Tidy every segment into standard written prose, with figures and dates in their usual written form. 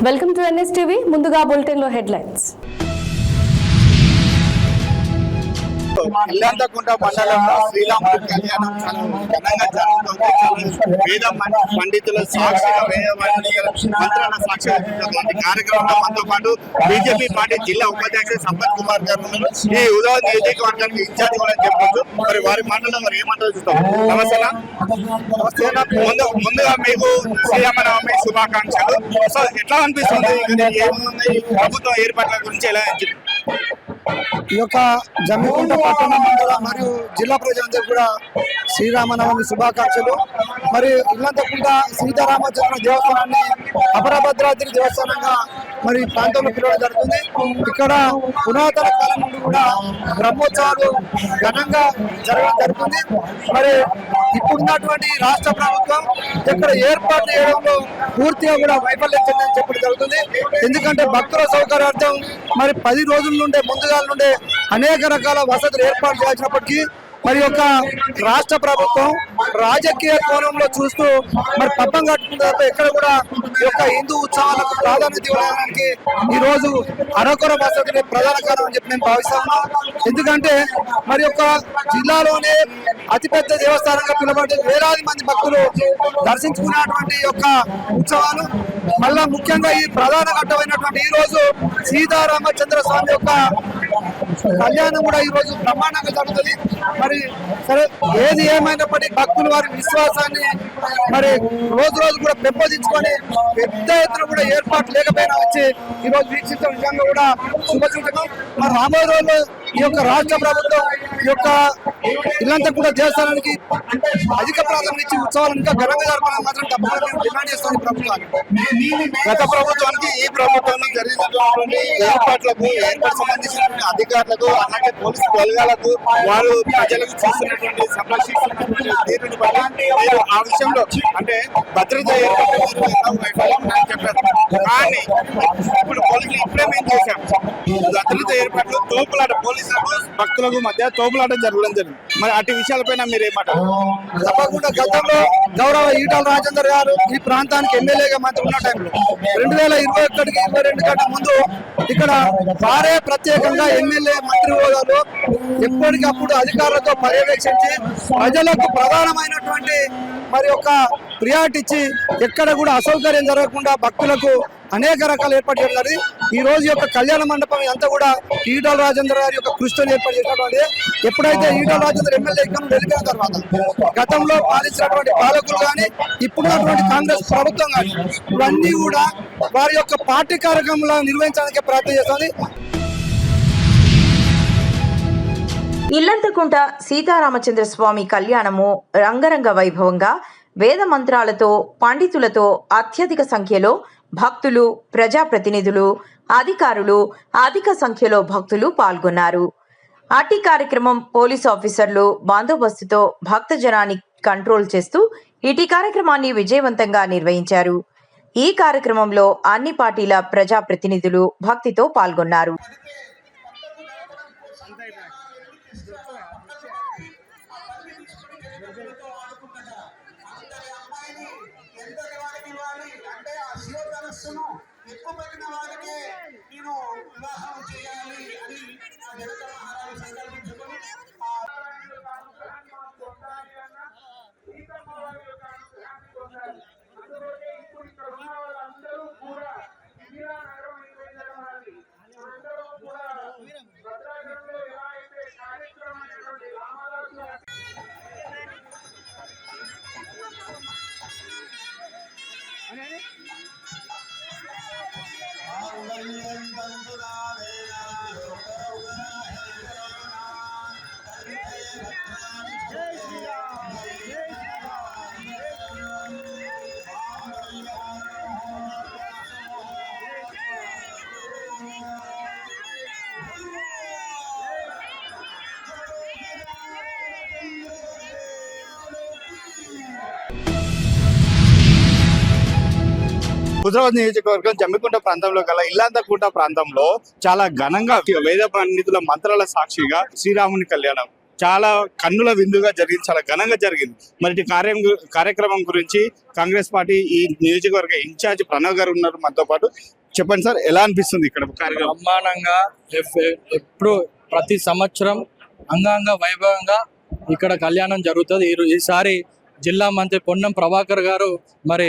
Welcome to NSTV. ముందుగా bulletin లో headlines. Illanthakunta మండలంలో శ్రీరాముడి కళ్యాణం చాలా ఘనంగా జరుగుతుంది. వేద పండితుల సాక్షిగా మంత్రాల సాక్షిగా కార్యక్రమంలో మనతో పాటు బీజేపీ పార్టీ జిల్లా ఉపాధ్యక్షుడు సంపత్ కుమార్ గారు ఉన్నారు. ఈ ఉదయ నియోజకవర్గానికి ఇన్ఛార్జ్ కూడా చెప్పొచ్చు. మరి వారి మాటల్లో మరి ఏమంటారు చూస్తాం. నమస్తే. ముందుగా మీకు శ్రీరామనవమి శుభాకాంక్షలు. సో ఎట్లా అనిపిస్తుంది ప్రభుత్వం ఏర్పాట్ల గురించి ఎలా? ఈ యొక్క జమ్మికుంట పట్టణ మండల మరియు జిల్లా ప్రజలందరూ కూడా శ్రీరామనవమి శుభాకాంక్షలు. మరి ఇల్లంతకుంట సీతారామచంద్ర దేవస్థానాన్ని అపరభద్రాద్రి దేవస్థానంగా మరి ప్రాంతంలో పిలవడం జరుగుతుంది. ఇక్కడ పురాతన కాలం నుండి కూడా బ్రహ్మోత్సవాలు ఘనంగా జరగడం జరుగుతుంది. మరి ఇప్పుడున్నటువంటి రాష్ట్ర ప్రభుత్వం ఇక్కడ ఏర్పాటు చేయడంలో పూర్తిగా కూడా వైఫల్యం చెందని చెప్పడం జరుగుతుంది. ఎందుకంటే భక్తుల సౌకర్యార్థం మరి 10 రోజుల నుండే ముందుగా నుండే అనేక రకాల వసతులు ఏర్పాటు చేసినప్పటికీ మరి యొక్క రాష్ట్ర ప్రభుత్వం రాజకీయ కోణంలో చూస్తూ మరి పబ్బం కట్టుకున్న ఎక్కడ కూడా ఈ యొక్క హిందూ ఉత్సవాలకు ప్రాధాన్యత ఇవ్వడానికి ఈ రోజు అరకొర వసతులే ప్రధాన కారణం అని చెప్పి నేను భావిస్తాను. ఎందుకంటే మరి యొక్క జిల్లాలోనే అతిపెద్ద దేవస్థానంగా పిలువబడి వేలాది మంది భక్తులు దర్శించుకున్నటువంటి యొక్క ఉత్సవాలు మళ్ళా ముఖ్యంగా ఈ ప్రధాన ఘట్టమైనటువంటి ఈ రోజు సీతారామచంద్ర స్వామి యొక్క కళ్యాణం కూడా ఈ రోజు బ్రహ్మాండంగా జరుగుతుంది. మరి సరే ఏది ఏమైనప్పటికీ భక్తులు వారి విశ్వాసాన్ని మరి రోజు రోజు కూడా పెంపొందించుకొని పెద్ద ఎత్తున కూడా ఏర్పాటు లేకపోయినా వచ్చి ఈ రోజు వీక్షించడం నిజంగా కూడా శుభసూచకం. మరి రాబోయే రోజుల్లో ఈ యొక్క రాష్ట్ర ప్రభుత్వం ఈ యొక్క ఇల్లంతకుంట దేవస్థానానికి అధిక ప్రాధాన్యత ఇచ్చి ఉత్సవాలు ఇంకా ఘనంగా జరపాలని మాత్రం తప్పకుండా మేము డిమాండ్ చేస్తాం ప్రభుత్వాన్ని. గత ప్రభుత్వానికి ఈ ప్రభుత్వంలో జరిగినటువంటి ఏర్పాట్లకు సంబంధించినటువంటి అధికారులకు అలాగే పోలీసు బలగాలకు వారు ప్రజలకు చేస్తున్నటువంటి సంరక్షిస్తున్నటువంటి ఆ విషయంలో అంటే భద్రత వైఫల్యం చెప్పారు. కానీ ఇప్పుడు పోలీసులు ఇప్పుడే మేము చేశాం భద్రత ఏర్పాట్లు తోపులాట పోలీసులకు భక్తులకు మధ్య తోపులాట జరగడం జరిగింది. మరి అటు విషయాలపైన మీరు ఏమంటారు? తప్పకుండా గతంలో గౌరవ ఈటల రాజేందర్ గారు ఈ ప్రాంతానికి ఎమ్మెల్యేగా మంత్రి ఉన్న టైంలో 2021-22 కంటే ముందు ఇక్కడ వారే ప్రత్యేకంగా ఎమ్మెల్యే మంత్రి హోదాలో ఎప్పటికప్పుడు అధికారులతో పర్యవేక్షించి ప్రజలకు ప్రధానమైనటువంటి మరి ఒక ప్రియారిటీ ఇచ్చి ఎక్కడ కూడా అసౌకర్యం జరగకుండా భక్తులకు అనేక రకాల ఏర్పాటు చేయాలి. ఈ రోజు యొక్క కళ్యాణ మండపం అంతా కూడా ఈటల రాజేందర్ గారి యొక్క కృషితో ఏర్పాటు చేసినటువంటి ఎప్పుడైతే ఈటల రాజేందర్ ఎమ్మెల్యే వెళ్ళిపోయిన తర్వాత గతంలో పాలించినటువంటి పాలకులు కానీ ఇప్పుడున్నటువంటి కాంగ్రెస్ ప్రభుత్వం కానీ ఇవన్నీ కూడా వారి యొక్క పార్టీ కార్యక్రమంలో నిర్వహించడానికి ప్రయత్నం చేస్తుంది. ఇల్లంతకుంట సీతారామచంద్ర స్వామి కళ్యాణము రంగరంగ వైభవంగా వేద మంత్రాలతో పండితులతో అత్యధిక సంఖ్యలో భక్తులు ప్రజాప్రతినిధులు అధికారులు అధిక సంఖ్యలో భక్తులు పాల్గొన్నారు. అట్టి కార్యక్రమం పోలీస్ ఆఫీసర్లు బందోబస్తుతో భక్తజనాన్ని కంట్రోల్ చేస్తూ ఇటీ కార్యక్రమాన్ని విజయవంతంగా నిర్వహించారు. ఈ కార్యక్రమంలో అన్ని పార్టీల ప్రజాప్రతినిధులు భక్తితో పాల్గొన్నారు. ఎక్కువైన వారికి నేను వివాహం చేయాలి అని సంకల్పించుకొని ఇప్పుడు ఇక్కడ ఉన్న వాళ్ళందరూ కూడా ఇందిరా నగరం అందరూ కూడా భద్రాచలంలో ఎలా అయితే కార్యక్రమమైనటువంటి రామదాసు హుజరాబాద్ నియోజకవర్గం జమ్మికుంట ప్రాంతంలో గల ఇల్లంతకుంట ప్రాంతంలో చాలా ఘనంగా వేద పండితుల మంత్రాల సాక్షిగా శ్రీరాముని కళ్యాణం చాలా కన్నుల విందుగా జరిగింది, చాలా ఘనంగా జరిగింది. మరి ఈ కార్యక్రమం గురించి కాంగ్రెస్ పార్టీ ఈ నియోజకవర్గ ఇన్ఛార్జ్ ప్రణవ్ గారు ఉన్నారు మనతో పాటు. చెప్పండి సార్, ఎలా అనిపిస్తుంది ఇక్కడ కార్యక్రమం? బ్రహ్మాండంగా ఎప్పుడు ప్రతి సంవత్సరం అంగాంగ వైభవంగా ఇక్కడ కళ్యాణం జరుగుతుంది. ఈసారి జిల్లా మంత్రి పొన్నం ప్రభాకర్ గారు మరి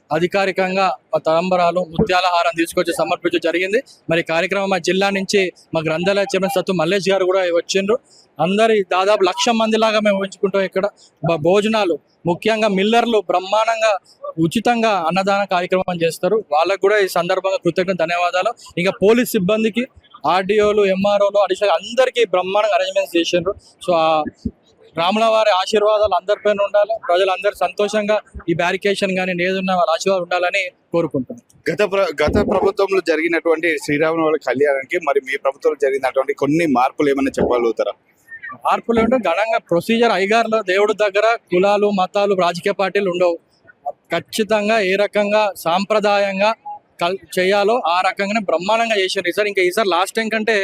అధికారికంగా తలంబరాలు ముత్యాల హారం తీసుకొచ్చి సమర్పించడం జరిగింది. మరి కార్యక్రమం మా జిల్లా నుంచి మా గ్రంథాలయ చైర్మన్ సత్తు మల్లేష్ గారు కూడా వచ్చిండ్రు. అందరి దాదాపు 1,00,000 మంది లాగా మేము ఊహించుకుంటాం. ఇక్కడ భోజనాలు ముఖ్యంగా మిల్లర్లు బ్రహ్మాండంగా ఉచితంగా అన్నదాన కార్యక్రమం చేస్తారు. వాళ్ళకు కూడా ఈ సందర్భంగా కృతజ్ఞత ధన్యవాదాలు. ఇంకా పోలీస్ సిబ్బందికి, ఆర్డీఓలు, ఎంఆర్ఓలు, అడిషనల్ అందరికీ బ్రహ్మాండంగా అరేంజ్మెంట్స్ చేసిండ్రు. సో రాముల వారి ఆశీర్వాదాలు అందరిపైన ఉండాలి, ప్రజలందరూ సంతోషంగా ఈ బ్యారికేషన్ కానీ ఏదున్నా వాళ్ళ ఆశీర్వాదాలు ఉండాలని కోరుకుంటున్నాను. గత ప్రభుత్వంలో జరిగినటువంటి శ్రీరామనవమి కళ్యాణానికి మరి మీ ప్రభుత్వంలో జరిగినటువంటి కొన్ని మార్పులు ఏమైనా చెప్పగలుగుతారా? మార్పులు అంటే ఘనంగా ప్రొసీజర్ అయ్యగారులో దేవుడి దగ్గర కులాలు, మతాలు, రాజకీయ పార్టీలు ఉండవు. ఖచ్చితంగా ఏ రకంగా సాంప్రదాయంగా చేయాలో ఆ రకంగానే బ్రహ్మాండంగా చేశారు ఈసారి. ఇంకా ఈసారి లాస్ట్ టైం కంటే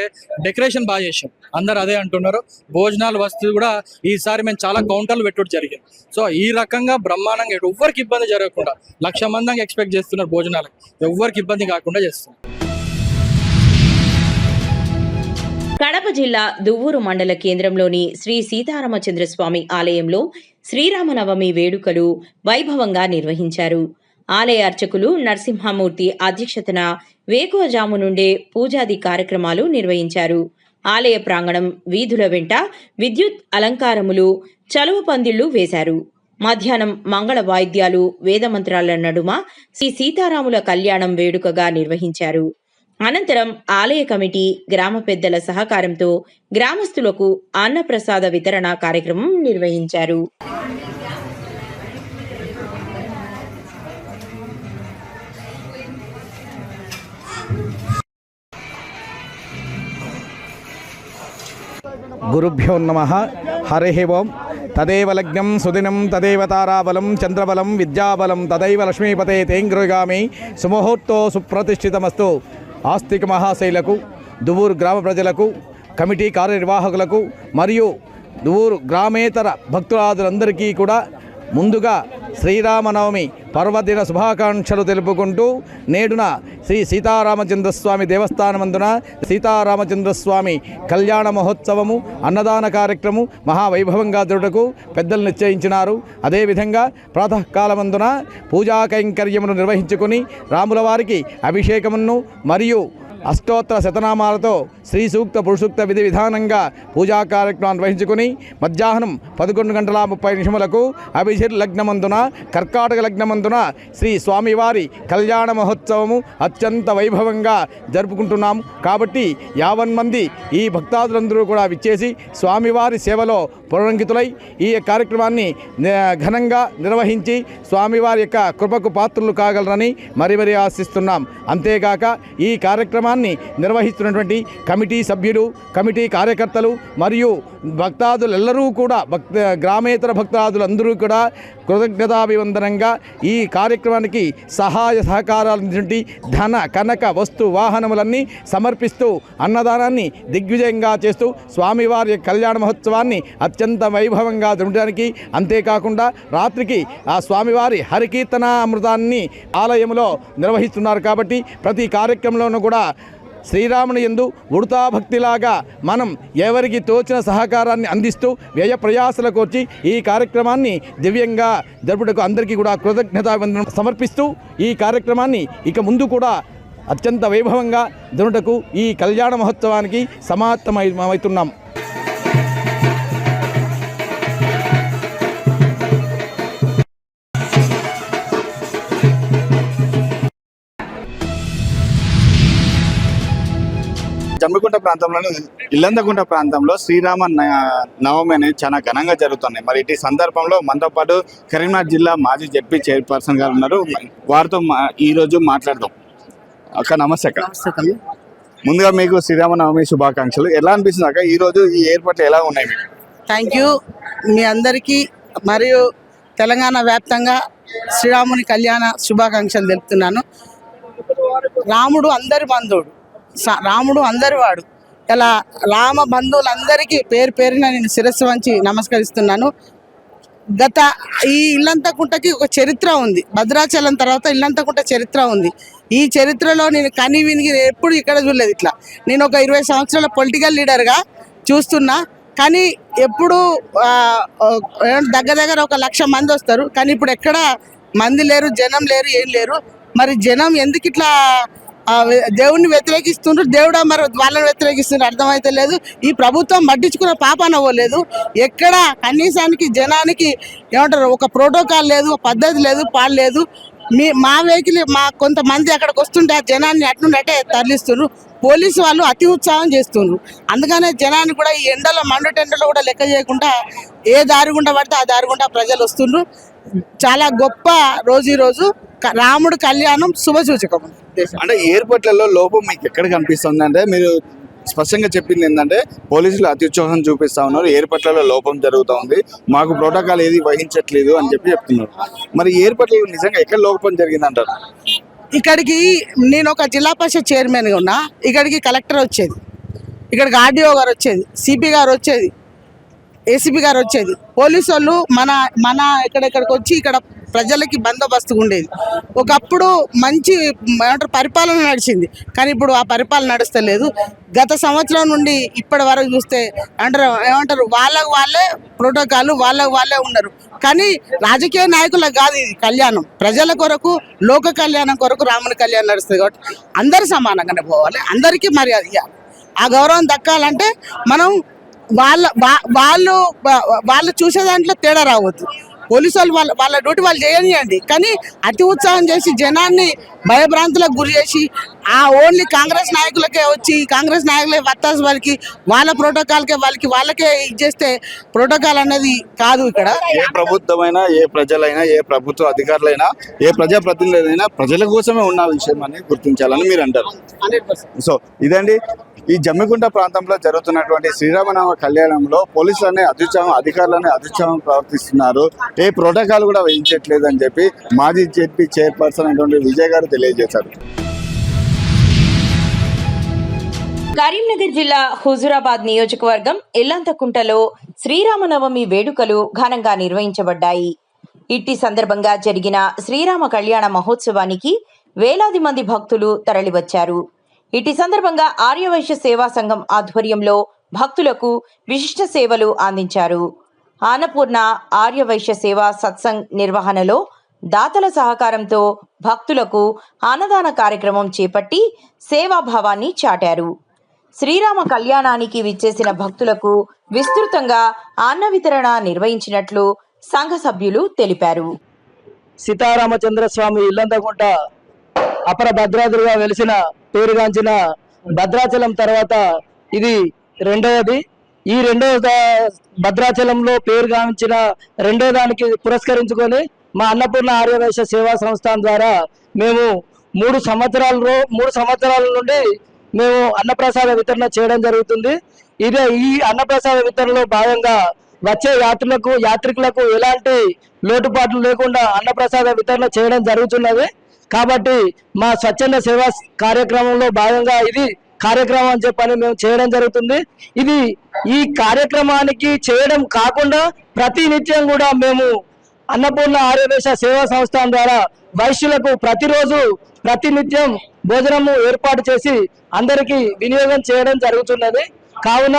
డెకరేషన్ బాగా చేశాం, అందరు అదే అంటున్నారు. భోజనాలు వస్తువులు కూడా ఈసారి మేము చాలా కౌంటర్లు పెట్టుడు జరిగింది. సో ఈ రకంగా బ్రహ్మాండంగా ఎవ్వరికి ఇబ్బంది జరగకుండా 1,00,000 మంది ఎక్స్పెక్ట్ చేస్తున్నారు. భోజనాలకు ఎవ్వరికి ఇబ్బంది కాకుండా చేస్తున్నారు. కడప జిల్లా దువ్వూరు మండల కేంద్రంలోని శ్రీ సీతారామచంద్రస్వామి ఆలయంలో శ్రీరామనవమి వేడుకలు వైభవంగా నిర్వహించారు. ఆలయ అర్చకులు నరసింహమూర్తి అధ్యక్షతన వేకువజాము నుండే పూజాది కార్యక్రమాలు నిర్వహించారు. ఆలయ ప్రాంగణం వీధుల వెంట విద్యుత్ అలంకారములు, చలువ పందిళ్లు వేశారు. మధ్యాహ్నం మంగళ వాయిద్యాలు, వేదమంత్రాల నడుమ శ్రీ సీతారాముల కళ్యాణం వేడుకగా నిర్వహించారు. అనంతరం ఆలయ కమిటీ, గ్రామ పెద్దల సహకారంతో గ్రామస్తులకు అన్నప్రసాద వితరణ కార్యక్రమం నిర్వహించారు. గురుభ్యో నమః. హరి ఓం. తదేవ లగ్నం సుదినం తదేవ తారాబలం చంద్రబలం విద్యాబలం తదైవ లక్ష్మీపతే తేంగృగామి సుముహూర్తో సుప్రతిష్ఠితమస్తు. ఆస్తిక మహాశైలకు, దువ్వూరు గ్రామ ప్రజలకు, కమిటీ కార్యనిర్వాహకులకు మరియు దువ్వూరు గ్రామేతర భక్తులందరికీ కూడా ముందుగా శ్రీరామనవమి పర్వదిన శుభాకాంక్షలు తెలుపుకుంటూ నేడున శ్రీ సీతారామచంద్రస్వామి దేవస్థానమందున సీతారామచంద్రస్వామి కళ్యాణ మహోత్సవము, అన్నదాన కార్యక్రమం మహావైభవంగా జరుగుటకు పెద్దలు నిశ్చయించినారు. అదేవిధంగా ప్రాతకాలమందున పూజా కైంకర్యమును నిర్వహించుకుని రాముల వారికి అభిషేకమును మరియు అష్టోత్తర శతనామాలతో శ్రీ సూక్త పురుషూక్త విధి విధానంగా పూజా కార్యక్రమాన్ని నిర్వహించుకుని మధ్యాహ్నం 11:30 అభిషేక లగ్నమందున కర్కాటక లగ్నమందున శ్రీ స్వామివారి కళ్యాణ మహోత్సవము అత్యంత వైభవంగా జరుపుకుంటున్నాము. కాబట్టి 50 మంది ఈ భక్తాదులందరూ కూడా విచ్చేసి స్వామివారి సేవలో పునరంకితులై ఈ కార్యక్రమాన్ని ఘనంగా నిర్వహించి స్వామివారి యొక్క కృపకు పాత్రులు కాగలరని మరీ ఆశిస్తున్నాం. అంతేగాక ఈ కార్యక్రమాన్ని నిర్వహిస్తున్నటువంటి కమిటీ సభ్యులు, కమిటీ కార్యకర్తలు మరియు భక్తాదులెల్లరూ కూడా గ్రామేతర భక్తాదులందరూ కూడా కృతజ్ఞతాభివందనంగా ఈ కార్యక్రమానికి సహాయ సహకారాలు ధన కనక వస్తు వాహనములన్నీ సమర్పిస్తూ అన్నదానాన్ని దిగ్విజయంగా చేస్తూ స్వామివారి కళ్యాణ మహోత్సవాన్ని అత్యంత వైభవంగా జరపడానికి, అంతేకాకుండా రాత్రికి ఆ స్వామివారి హరికీర్తన అమృతాన్ని ఆలయంలో నిర్వహిస్తున్నారు. కాబట్టి ప్రతి కార్యక్రమంలోనూ కూడా శ్రీరాముని యందు ఉడతా భక్తిలాగా మనం ఎవరికి తోచిన సహకారాన్ని అందిస్తూ వ్యయ ప్రయాసలకు వచ్చి ఈ కార్యక్రమాన్ని దివ్యంగా జరుపుటకు అందరికీ కూడా కృతజ్ఞతావందనం సమర్పిస్తూ ఈ కార్యక్రమాన్ని ఇక ముందు కూడా అత్యంత వైభవంగా జరుపుటకు ఈ కళ్యాణ మహోత్సవానికి సమాప్తమవుతున్నాం. జమ్మికుంట ప్రాంతంలోని ఇల్లందకుంట ప్రాంతంలో శ్రీరామ నవమి అనేది చాలా ఘనంగా జరుగుతున్నాయి. మరి ఇటు సందర్భంలో మనతో పాటు కరీంనగర్ జిల్లా మాజీ జడ్పీ చైర్పర్సన్ గారు ఉన్నారు. వారితో ఈరోజు మాట్లాడదాం. అక్క నమస్తే అక్క. ముందుగా మీకు శ్రీరామ నవమి శుభాకాంక్షలు. ఎలా అనిపిస్తుంది అక్క ఈరోజు ఈ ఏర్పాట్లు ఎలా ఉన్నాయి మీకు? Thank you. మీ అందరికీ మరియు తెలంగాణ వ్యాప్తంగా శ్రీరాముని కళ్యాణ శుభాకాంక్షలు తెలుపుతున్నాను. రాముడు అందరి బంధువుడు, రాముడు అందరి వాడు. ఇలా రామ బంధువులందరికీ పేరు పేరున నేను శిరస్సు వంచి నమస్కరిస్తున్నాను. గత ఈ ఇల్లంతకుంటకి ఒక చరిత్ర ఉంది. భద్రాచలం తర్వాత ఇల్లంతకుంట చరిత్ర ఉంది. ఈ చరిత్రలో నేను కని విని ఎప్పుడు ఇక్కడ చూడలేదు. ఇట్లా నేను ఒక 20 సంవత్సరాల పొలిటికల్ లీడర్గా చూస్తున్నా. కానీ ఎప్పుడు దగ్గర ఒక 1,00,000 మంది వస్తారు. కానీ ఇప్పుడు ఎక్కడ మంది లేరు, జనం లేరు, ఏం లేరు. మరి జనం ఎందుకు ఇట్లా దేవుణ్ణి వ్యతిరేకిస్తుండ్రు, దేవుడా మరి వాళ్ళని వ్యతిరేకిస్తుండ్రు అర్థమైతే లేదు. ఈ ప్రభుత్వం పట్టించుకున్న పాపాన అవ్వలేదు. ఎక్కడ కనీసానికి జనానికి ఏమంటారు ఒక ప్రోటోకాల్ లేదు, పద్ధతి లేదు, పాలు లేదు. మా వెహికల్ మా కొంతమంది అక్కడికి వస్తుంటే ఆ జనాన్ని అట్నుంటే తరలిస్తున్నారు. పోలీసు వాళ్ళు అతి ఉత్సాహం చేస్తున్నారు. అందుకనే జనాన్ని కూడా ఈ ఎండలో మండుటెండలో కూడా లెక్క చేయకుండా ఏ దారి గుండా పడితే ఆ దారి గుండా ప్రజలు వస్తుండ్రు. చాలా గొప్ప రోజు ఈ రోజు రాముడు కళ్యాణం శుభసూచకం. అంటే ఎయిర్పోర్ట్లలో లోపం మీకు ఎక్కడ కనిపిస్తుంది అంటే మీరు స్పష్టంగా చెప్పింది ఏంటంటే పోలీసులు అత్యుత్సాహం చూపిస్తా ఉన్నారు, ఎయిర్పోర్ట్లలో లోపం జరుగుతూ ఉంది, మాకు ప్రోటోకాల్ ఏది వహించట్లేదు అని చెప్తున్నారు. మరి ఎయిర్పోర్ట్లలో నిజంగా ఎక్కడ లోపం జరిగిందంటారు? ఇక్కడికి నేను ఒక జిల్లా పరిషత్ చైర్మన్గా ఉన్నా. ఇక్కడికి కలెక్టర్ వచ్చేది, ఇక్కడికి ఆర్డీఓ గారు వచ్చేది, సిపి గారు వచ్చేది, ఏసీపీ గారు వచ్చేది. పోలీసు వాళ్ళు మన ఇక్కడికి వచ్చి ఇక్కడ ప్రజలకి బందోబస్తుగా ఉండేది. ఒకప్పుడు మంచి పరిపాలన నడిచింది. కానీ ఇప్పుడు ఆ పరిపాలన నడుస్తలేదు. గత సంవత్సరం నుండి ఇప్పటి వరకు చూస్తే ఏమంటారు వాళ్ళకు వాళ్ళే ప్రోటోకాల్, వాళ్ళకు వాళ్ళే ఉన్నారు. కానీ రాజకీయ నాయకులకు కాదు ఇది కళ్యాణం. ప్రజల కొరకు, లోక కళ్యాణం కొరకు రాముని కళ్యాణం నడుస్తుంది. కాబట్టి అందరూ సమానంగానే పోవాలి, అందరికీ మర్యాద ఇవ్వాలి. ఆ గౌరవం దక్కాలంటే మనం వాళ్ళు చూసే దాంట్లో తేడా రావద్దు. పోలీసు వాళ్ళు వాళ్ళ డ్యూటీ వాళ్ళు చేయనియండి. కానీ అతి ఉత్సాహం చేసి జనాన్ని భయభ్రాంతులకు గురి చేసి ఓన్లీ కాంగ్రెస్ నాయకులకే వచ్చి కాంగ్రెస్ నాయకులే వత్తాసు వాళ్ళకి వాళ్ళ ప్రోటోకాల్కే వాళ్ళకే ఇచ్చేస్తే ప్రోటోకాల్ అనేది కాదు. ఇక్కడ ఏ ప్రభుత్వమైనా, ఏ ప్రజలైనా, ఏ ప్రభుత్వ అధికారులైనా, ఏ ప్రజాప్రతినిధులైనా ప్రజల కోసమే ఉన్న విషయం అని గుర్తించాలని మీరు అంటారు. 100%. సో ఇదండి ఈ జమ్మికుంట ప్రాంతంలో జరుగుతున్నటువంటి శ్రీరామనవ కళ్యాణంలో పోలీసులనే అత్యుత్సాహం, అధికారులనే అత్యుత్సాహం ప్రవర్తిస్తున్నారు, ఏ ప్రోటోకాల్ కూడా వేయించట్లేదు అని చెప్పి మాజీ జెడ్పీ చైర్పర్సన్ అయినటువంటి విజయ్ గారు తెలియజేశారు. కరీంనగర్ జిల్లా హుజూరాబాద్ నియోజకవర్గం ఇల్లంతకుంటలో శ్రీరామనవమి వేడుకలు ఘనంగా నిర్వహించబడ్డాయి. ఇట్టి సందర్భంగా జరిగిన శ్రీరామ కళ్యాణ మహోత్సవానికి వేలాది మంది భక్తులు తరలివచ్చారు. ఇటీ సందర్భంగా ఆర్యవైశ్య సేవా సంఘం ఆధ్వర్యంలో భక్తులకు విశిష్ట సేవలు అందించారు. అన్నపూర్ణ ఆర్యవైశ్య సేవా సత్సంగ్ నిర్వహణలో దాతల సహకారంతో భక్తులకు అన్నదాన కార్యక్రమం చేపట్టి సేవాభావాన్ని చాటారు. శ్రీరామ కళ్యాణానికి విచ్చేసిన భక్తులకు విస్తృతంగా అన్న వితరణ నిర్వహించినట్లు సంఘ సభ్యులు తెలిపారు. సీతారామచంద్ర స్వామి ఇల్లంతకుంట అపర భద్రాద్రిగా వెలిసిన పేరుగాంచిన భద్రాచలం తర్వాత ఇది రెండవది. ఈ రెండవ భద్రాచలంలో పేరుగాంచిన రెండో దానికి పురస్కరించుకొని మా అన్నపూర్ణ ఆర్యవైశ్య సేవా సంస్థానం ద్వారా మేము 3 సంవత్సరాల నుండి మేము అన్నప్రసాద వితరణ చేయడం జరుగుతుంది. ఈ అన్నప్రసాద వితరణలో భాగంగా వచ్చే యాత్రికులకు ఎలాంటి లోటుపాట్లు లేకుండా అన్నప్రసాద వితరణ చేయడం జరుగుతున్నది. కాబట్టి మా స్వచ్ఛంద సేవా కార్యక్రమంలో భాగంగా ఇది కార్యక్రమం అని చెప్పని మేము చేయడం జరుగుతుంది. ఈ కార్యక్రమానికి చేయడం కాకుండా ప్రతి నిత్యం కూడా మేము అన్నపూర్ణ ఆర్యవైశ్య సేవా సంస్థ ద్వారా వైశ్యులకు ప్రతిరోజు ప్రతినిత్యం భోజనము ఏర్పాటు చేసి అందరికీ వినియోగం చేయడం జరుగుతున్నది. కావున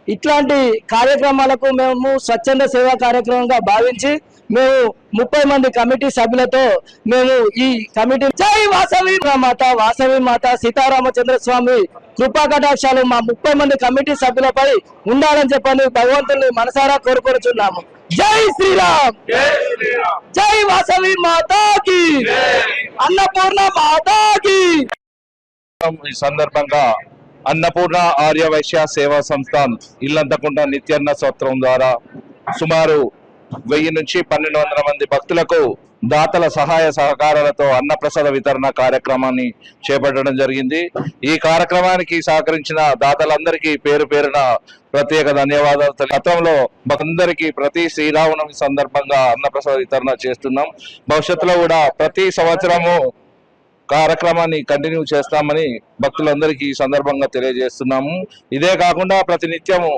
ఇట్లాంటి కార్యక్రమాలకు మేము స్వచ్ఛంద సేవా కార్యక్రమంగా భావించి మేము 30 మంది కమిటీ సభ్యులతో మేము ఈ కమిటీ జై వాసవి మాత సీతారామచంద్ర స్వామి కృపా కటాక్షాలు మా 30 మంది కమిటీ సభ్యులపై ఉండాలని చెప్పని భగవంతుని మనసారా కోరుకొనుచున్నాము. జై శ్రీరామ్, జై వాసవి మాతాకి, అన్నపూర్ణ మాతాకి. ఈ సందర్భంగా అన్నపూర్ణ ఆర్యవైశ్య సేవా సంస్థ ఇల్లంతకుంట నిత్యాన్న సత్రం ద్వారా సుమారు 1000 నుంచి 1200 మంది భక్తులకు దాతల సహాయ సహకారాలతో అన్నప్రసాద వితరణ కార్యక్రమాన్ని చేపట్టడం జరిగింది. ఈ కార్యక్రమానికి సహకరించిన దాతలందరికీ పేరు పేరున ప్రత్యేక ధన్యవాదాలు. గతంలో అందరికీ ప్రతి శ్రీరామనవమి సందర్భంగా అన్నప్రసాద వితరణ చేస్తున్నాం. భవిష్యత్తులో కూడా ప్రతి సంవత్సరము కార్యక్రమాన్ని కంటిన్యూ చేస్తామని భక్తులందరికీ ఈ సందర్భంగా తెలియజేస్తున్నాము. ఇదే కాకుండా ప్రతినిత్యము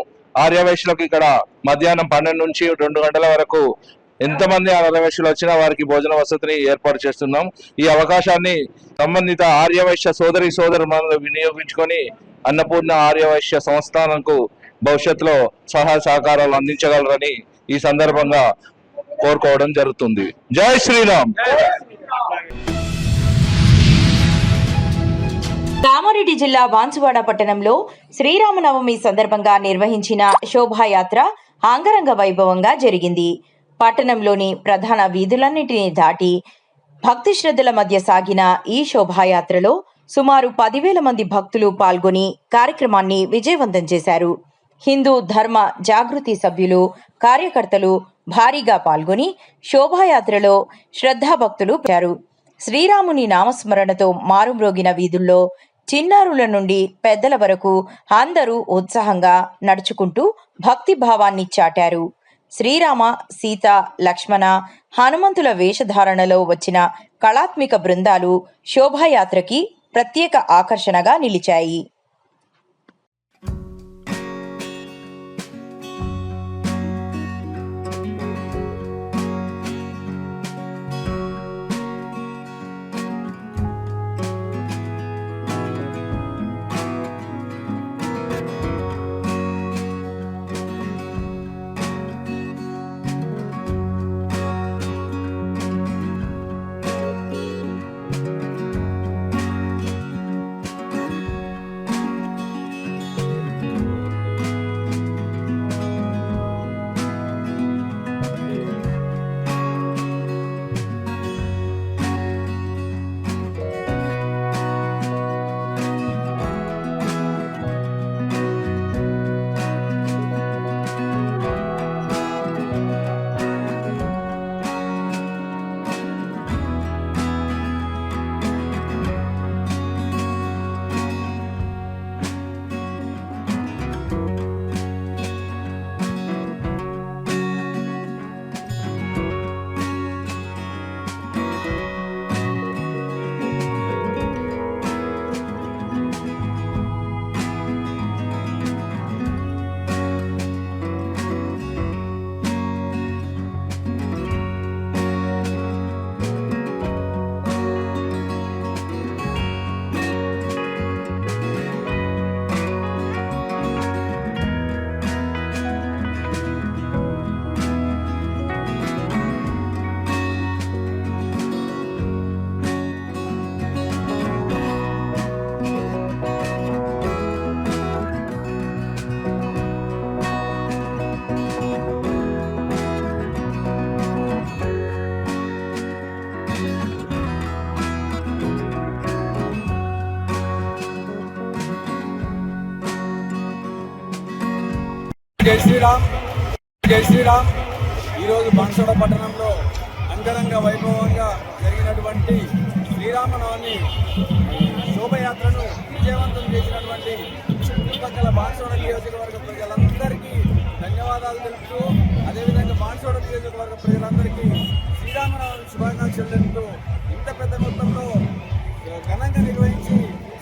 ఆర్యవైశ్యులకు ఇక్కడ మధ్యాహ్నం 12 నుంచి 2 గంటల వరకు ఎంతమంది ఆర్యవైశ్యులు వచ్చినా వారికి భోజన వసతిని ఏర్పాటు చేస్తున్నాం. ఈ అవకాశాన్ని సంబంధిత ఆర్యవైశ్య సోదరులను వినియోగించుకొని అన్నపూర్ణ ఆర్యవైశ్య సంస్థానంకు భవిష్యత్తులో సహాయ సహకారాలు అందించగలరని ఈ సందర్భంగా కోరుకోవడం జరుగుతుంది. జై శ్రీరామ్. కామారెడ్డి జిల్లా బాన్సువాడ పట్టణంలో శ్రీరామనవమి సందర్భంగా నిర్వహించిన శోభాయాత్ర అంగరంగ వైభవంగా జరిగింది. పట్టణంలోని ప్రధాన వీధులన్నింటినీ దాటి భక్తి శ్రద్ధల మధ్య సాగిన ఈ శోభాయాత్రలో సుమారు 10,000 మంది భక్తులు పాల్గొని కార్యక్రమాన్ని విజయవంతం చేశారు. హిందూ ధర్మ జాగృతి సభ్యులు, కార్యకర్తలు భారీగా పాల్గొని శోభాయాత్రలో శ్రద్ధాభక్తులు పెట్టారు. శ్రీరాముని నామస్మరణతో మారుమ్రోగిన వీధుల్లో చిన్నారుల నుండి పెద్దల వరకు అందరూ ఉత్సాహంగా నడుచుకుంటూ భక్తి భావాన్ని చాటారు. శ్రీరామ, సీత, లక్ష్మణ, హనుమంతుల వేషధారణలో వచ్చిన కళాత్మక బృందాలు శోభాయాత్రకి ప్రత్యేక ఆకర్షణగా నిలిచాయి. జై శ్రీరామ్. జై శ్రీరామ్. ఈరోజు బాన్సువాడ పట్టణంలో అంగరంగ వైభవంగా జరిగినటువంటి శ్రీరామనవమి శోభయాత్రను విజయవంతం చేసినటువంటి చుట్టుపక్కల బాన్సువాడ నియోజకవర్గ ప్రజలందరికీ ధన్యవాదాలు తెలుపుతూ, అదేవిధంగా బాన్సువాడ నియోజకవర్గ ప్రజలందరికీ శ్రీరామనవమి శుభాకాంక్షలు తెలుపుతూ ఇంత పెద్ద మొత్తంలో ఘనంగా నిర్వహించి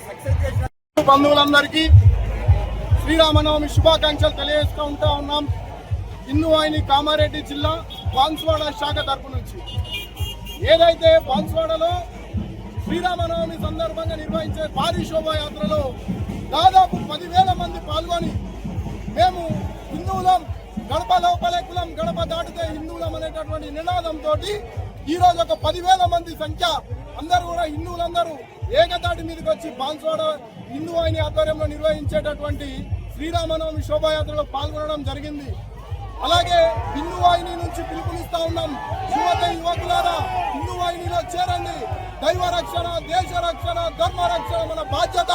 సక్సెస్ చేసిన బంధువులందరికీ శ్రీరామనవమి శుభాకాంక్షలు తెలియజేస్తూ ఉన్నాం. హిందూ వాహిని కామారెడ్డి జిల్లా బాన్సువాడ శాఖ తరపు నుంచి ఏదైతే బాన్సువాడలో శ్రీరామనవమి సందర్భంగా నిర్వహించే భారీ శోభాయాత్రలో దాదాపు 10,000 మంది పాల్గొని మేము హిందువులం, గడప లోపలే కులం, గడప దాటితే హిందువులం అనేటటువంటి నినాదంతో ఈరోజు ఒక 10,000 మంది సంఖ్య అందరూ కూడా హిందువులందరూ ఏకతాటి మీదకి వచ్చి బాన్సువాడ హిందూ వాహిని ఆధ్వర్యంలో నిర్వహించేటటువంటి శ్రీరామనవమి శోభాయాత్రలో పాల్గొనడం జరిగింది. అలాగే హిందూ వాహిని నుంచి పిలుపునిస్తా ఉన్నాం, యువకులారా హిందూ వాహినిలో చేరండి. దైవ రక్షణ, దేశ రక్షణ, ధర్మ రక్షణ మన బాధ్యత.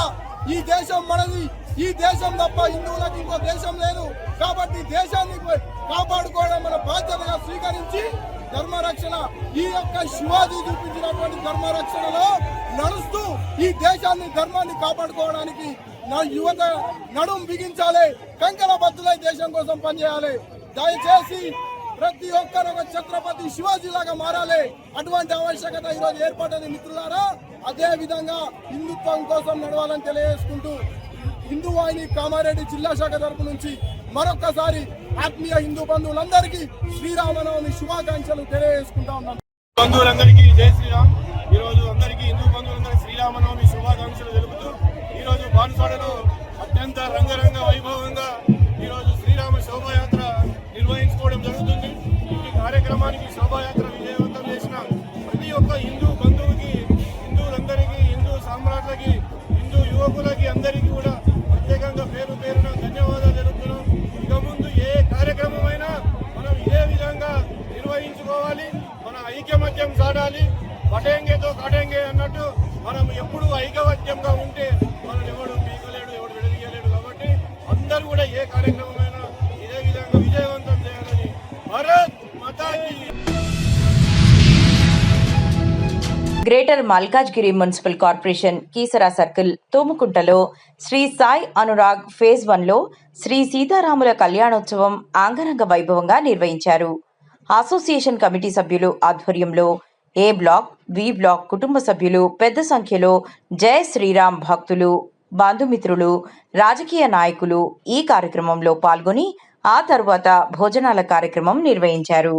ఈ దేశం మనది. ఈ దేశం తప్ప హిందువులకు ఇంకో దేశం లేదు. కాబట్టి దేశాన్ని కాపాడుకోవడం మన బాధ్యతగా స్వీకరించి ధర్మరక్షణ, ఈ యొక్క శివాజీ చూపించినటువంటి ధర్మరక్షణలో నడుస్తూ ఈ దేశాన్ని, ధర్మాన్ని కాపాడుకోవడానికి నా యువత నడుం బిగించాలి, కంకణ బద్దులై దేశం కోసం పనిచేయాలి. దయచేసి ప్రతి ఒక్కరు ఒక ఛత్రపతి శివాజీ లాగా మారాలి. అటువంటి ఆవశ్యకత ఈరోజు ఏర్పడింది మిత్రులారా. అదే విధంగా హిందుత్వం కోసం నడవాలని తెలియజేసుకుంటూ హిందూ వాహిని కామారెడ్డి జిల్లా శాఖ తరపు నుంచి మరొక్కసారి ఆత్మీయ హిందూ బంధువులందరికీ శ్రీరామనవమి శుభాకాంక్షలు తెలియజేసుకుంటా ఉన్నాం. బంధువులందరికీ జై శ్రీరామ్. ఈరోజు అందరికీ హిందూ బంధువులందరికీ శ్రీరామనవమి శుభాకాంక్షలు తెలుపుతూ ఈరోజు బాన్స్వాడలో అత్యంత రంగరంగ వైభవంగా ఈరోజు శ్రీరామ శోభాయాత్ర నిర్వహించుకోవడం జరుగుతుంది. ఈ కార్యక్రమానికి శోభాయాత్ర విజయవంతం చేసిన ప్రతి ఒక్క హిందూ బంధువుకి, హిందువులందరికీ, హిందూ సామ్రాట్లకి, హిందూ యువకులకి అందరికీ కూడా ప్రత్యేకంగా పేరు పేరున ధన్యవాదాలు తెలుపుతున్నాం. ఇక ముందు ఏ కార్యక్రమమైనా మనం ఇదే విధంగా నిర్వహించుకోవాలి. మన ఐకమత్యం సాడాలి. పటేంగేతో కటేంగే అన్నట్టు మనం ఎప్పుడు ఐకమత్యంగా ఉంటే మనం ఎవడు పీకలేడు, ఎవడు విడదీయలేడు. కాబట్టి అందరూ కూడా ఏ కార్యక్రమమైనా ఇదే విధంగా విజయవంతం చేయాలని భారత్ మాతాకి. Greater Malkajgiri municipal corporation Keesara circle తూముకుంటలో శ్రీ సాయి అనురాగ్ ఫేజ్ 1లో శ్రీ సీతారాముల కళ్యాణోత్సవం అంగరంగ వైభవంగా నిర్వహించారు. అసోసియేషన్ కమిటీ సభ్యులు ఆధ్వర్యంలో ఏ బ్లాక్, బి బ్లాక్ కుటుంబ సభ్యులు పెద్ద సంఖ్యలో జై శ్రీరామ్ భక్తులు, బంధుమిత్రులు, రాజకీయ నాయకులు ఈ కార్యక్రమంలో పాల్గొని ఆ తరువాత భోజనాల కార్యక్రమం నిర్వహించారు.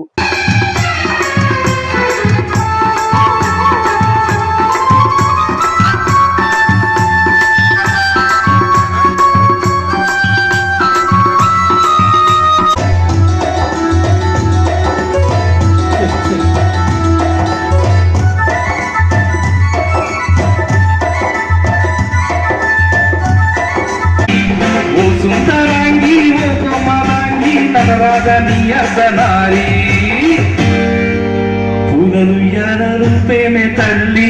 పూలలు ఎనరు ప్రేమే తల్లి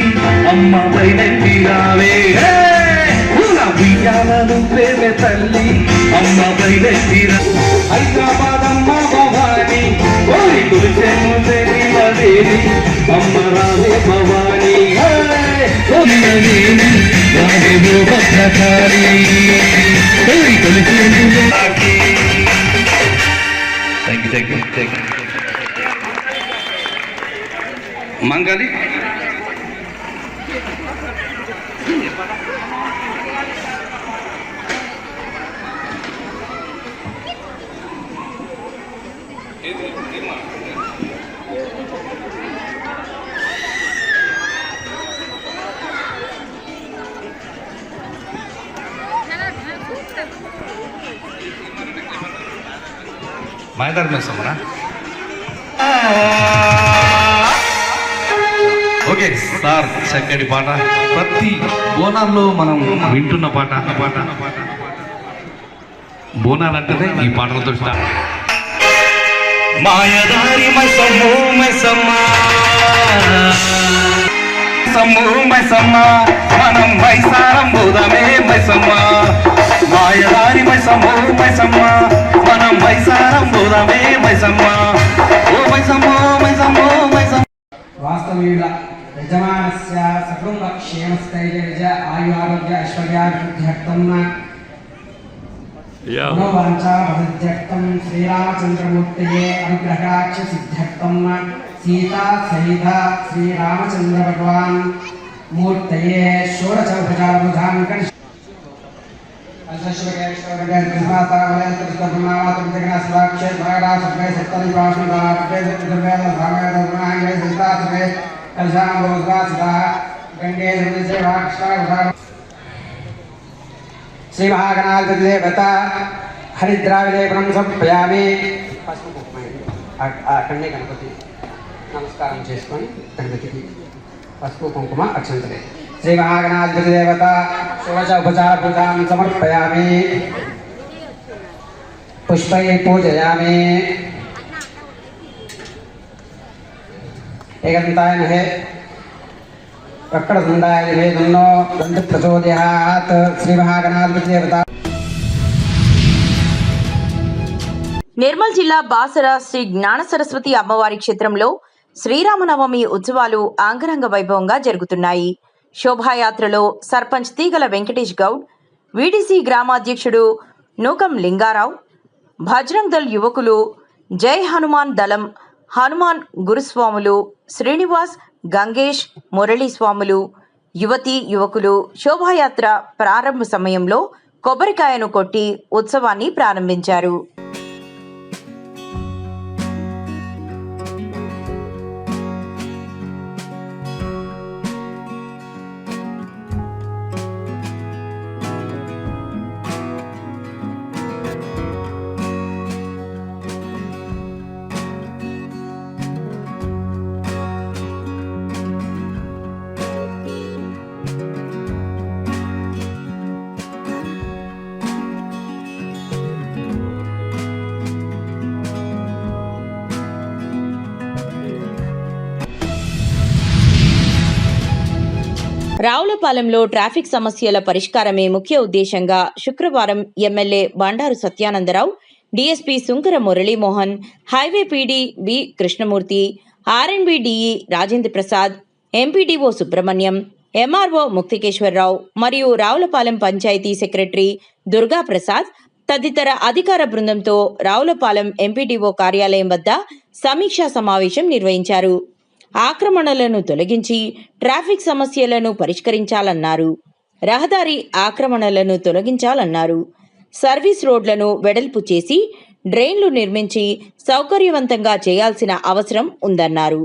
అమ్మ పైనెత్తి రావే, పూల బియ్యాలను ప్రేమే తల్లి అమ్మ పైనెత్తి రా. హైదరాబాద్ అమ్మ భవాని కోరి కులిచెను దేవి అమ్మ రావే భవాని, భద్రకారి కోరి కులిచెను. Thank you. మంగళి మాట్లాడమేస్తామరా. ఓకే సార్, చక్కటి పాట. ప్రతి బోనాల్లో మనం వింటున్న పాట. బోనాలంటేనే ఈ పాటలతో స్టార్ట్. మాయదారి మైసమ్మో మైసమ్మా, సమ్మో మైసమ్మా, మనం మైసారం పోదామే మైసమ్మా. మాయదారి మైసమ్మో మైసమ్మా, మనం మైసారం పోదామే మైసమ్మా. ఓ మైసమ్మో మైసమ్మో మైసమ్మ. వాస్తవ్యుల యజమానస్య సకుటుంబ క్షేమస్థైర్య ఆయు ఆరోగ్య ఐశ్వర్యాభివృద్ధ్యర్థం మనోవాంఛాఫలసిద్ధ్యర్థం శ్రీరామచంద్రమూర్తయే అనుగ్రహాక్ష సిద్ధ్యర్థం సీతా సహిత శ్రీరామచంద్ర భగవాన్ మూర్తయే షోడశోపచారబుధాంకం శ్రీ మహాగణాధిపతి దేవత హరిద్రావిలేపనం సమర్పయామి. కన్య గణపతి నమస్కారం చేసుకొని గణపతికి పసుపు కుంకుమ అక్షంతలే. శ్రీ మహాగణాధిపతి దేవత షోడశ ఉపచారభూతాం సమర్పయామి. పుష్పై పూజయామి. ఏకంతాయ నహే వక్రతుండాయ వేదన్నో దంత ప్రచోదయాత్. శ్రీ మహాగణాధిపతి దేవత. నిర్మల్ జిల్లా బాసర శ్రీ జ్ఞాన సరస్వతి అమ్మవారి క్షేత్రంలో శ్రీరామనవమి ఉత్సవాలు అంగరంగ వైభవంగా జరుగుతున్నాయి. శోభాయాత్రలో సర్పంచ్ తీగల వెంకటేష్ గౌడ్, వీడీసీ గ్రామాధ్యక్షుడు నూకం లింగారావు, భజ్రంగ్ దళ్ యువకులు, జై హనుమాన్ దళం, హనుమాన్ గురుస్వాములు, శ్రీనివాస్, గంగేష్, మురళీస్వాములు, యువతీ యువకులు శోభాయాత్ర ప్రారంభ సమయంలో కొబ్బరికాయను కొట్టి ఉత్సవాన్ని ప్రారంభించారు. రావులపాలెంలో ట్రాఫిక్ సమస్యల పరిష్కారమే ముఖ్య ఉద్దేశంగా శుక్రవారం MLA Bandaru Satyanandarao, DSP Sunkara Muralimohan, highway PD B Krishnamurthy, R and B DE Rajendra Prasad, MPDO Subrahmanyam, MRO Muktikeswararao మరియు రావులపాలెం పంచాయతీ సెక్రటరీ దుర్గా ప్రసాద్ తదితర అధికార బృందంతో రావులపాలెం ఎంపీడీఓ కార్యాలయం వద్ద సమీక్షా సమావేశం నిర్వహించారు. ఆక్రమణలను తొలగించి ట్రాఫిక్ సమస్యలను పరిష్కరించాలన్నారు. రహదారి ఆక్రమణలను తొలగించాలన్నారు. సర్వీస్ రోడ్లను వెడల్పు చేసి డ్రైన్లు నిర్మించి సౌకర్యవంతంగా చేయాల్సిన అవసరం ఉందన్నారు.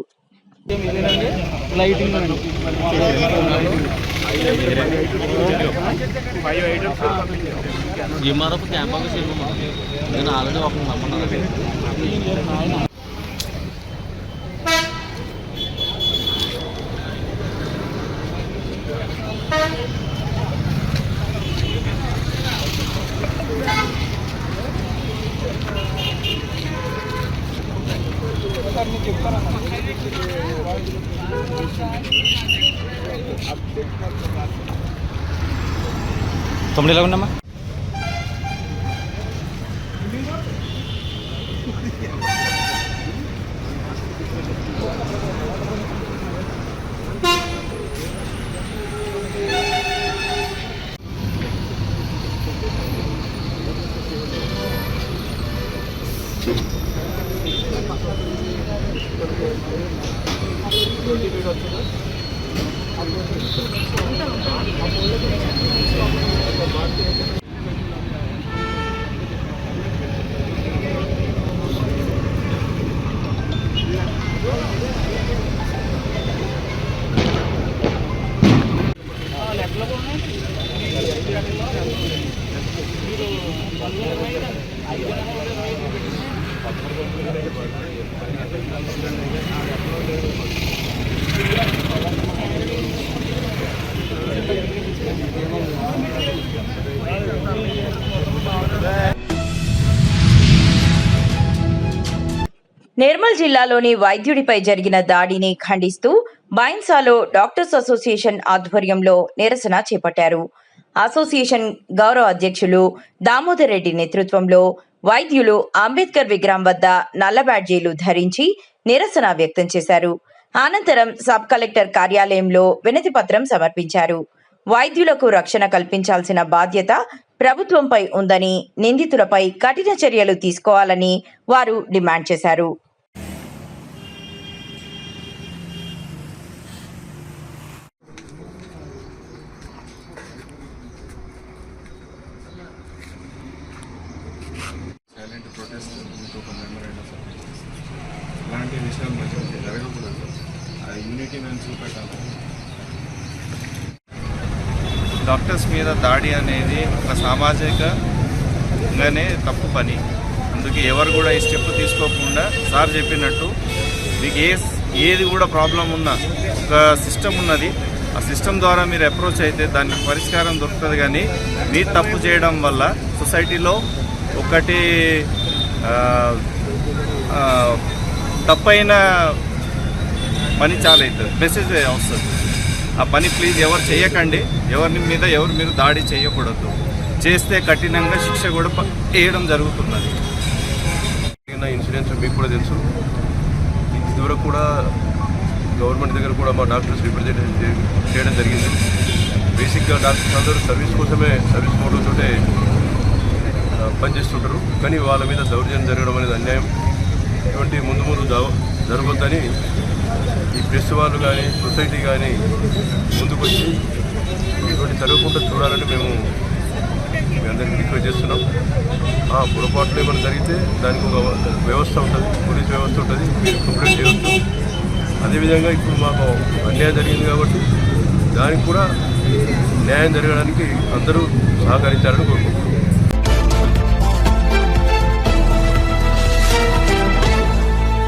తొమ్మిది ఎలా ఉన్నామా? నిర్మల్ జిల్లాలోని వైద్యుడిపై జరిగిన దాడిని ఖండిస్తూ బైన్సాలో డాక్టర్స్ అసోసియేషన్ ఆధ్వర్యంలో నిరసన చేపట్టారు. అసోసియేషన్ గౌరవ అధ్యక్షులు దామోదర్ రెడ్డి నేతృత్వంలో వైద్యులు అంబేద్కర్ విగ్రహం వద్ద నల్ల బ్యాడ్జీలు ధరించి నిరసన వ్యక్తం చేశారు. అనంతరం సబ్ కలెక్టర్ కార్యాలయంలో వినతి పత్రం సమర్పించారు. వైద్యులకు రక్షణ కల్పించాల్సిన బాధ్యత ప్రభుత్వంపై ఉందని, నిందితులపై కఠిన చర్యలు తీసుకోవాలని వారు డిమాండ్ చేశారు. సైలెంట్ ప్రొటెస్ట్ ఒక మెమోరాండం ఇలాంటి విషయాలు మంచిగా జరగకూడదు. ఆ యూనిటీ మేము చూపెట్టాలి. డాక్టర్స్ మీద దాడి అనేది ఒక సామాజికంగానే తప్పు పని. అందుకే ఎవరు కూడా ఈ స్టెప్ తీసుకోకుండా సార్ చెప్పినట్టు మీకు ఏది కూడా ప్రాబ్లం ఉన్నా ఒక సిస్టమ్ ఉన్నది. ఆ సిస్టమ్ ద్వారా మీరు అప్రోచ్ అయితే దానికి పరిష్కారం దొరుకుతుంది. కానీ మీరు తప్పు చేయడం వల్ల సొసైటీలో ఒకటి తప్పైన పని చాలా అవుతుంది, మెసేజ్ వస్తుంది. ఆ పని ప్లీజ్ ఎవరు చేయకండి. ఎవరి మీద మీరు దాడి చేయకూడదు. చేస్తే కఠినంగా శిక్ష కూడా వేయడం జరుగుతున్నది. ఇన్సిడెంట్స్ మీకు కూడా తెలుసు. ఇదివరకు కూడా గవర్నమెంట్ దగ్గర కూడా మా డాక్టర్స్ రిప్రజెంట్ చేయడం జరిగింది. బేసిక్గా డాక్టర్స్ అందరూ సర్వీస్ కోసమే, సర్వీస్ మోడల్తోటే పనిచేస్తుంటారు. కానీ వాళ్ళ మీద దౌర్జన్యం జరగడం అనేది అన్యాయం. ఇటువంటి ముందు ముందు జరగొద్దని ఈ ప్రెస్ వాళ్ళు కానీ సొసైటీ కానీ ముందుకొచ్చి ఇటువంటి జరగకుండా చూడాలని మేము మీ అందరికీ రిక్వెస్ట్ చేస్తున్నాం. పొరపాట్లు ఏమైనా జరిగితే దానికి ఒక వ్యవస్థ ఉంటుంది, పోలీస్ వ్యవస్థ ఉంటుంది, మీరు కంప్లైంట్ చేయవచ్చు. అదేవిధంగా ఇప్పుడు మాకు అన్యాయం జరిగింది కాబట్టి దానికి కూడా న్యాయం జరగడానికి అందరూ సహకరించాలని కోరుకుంటున్నాం.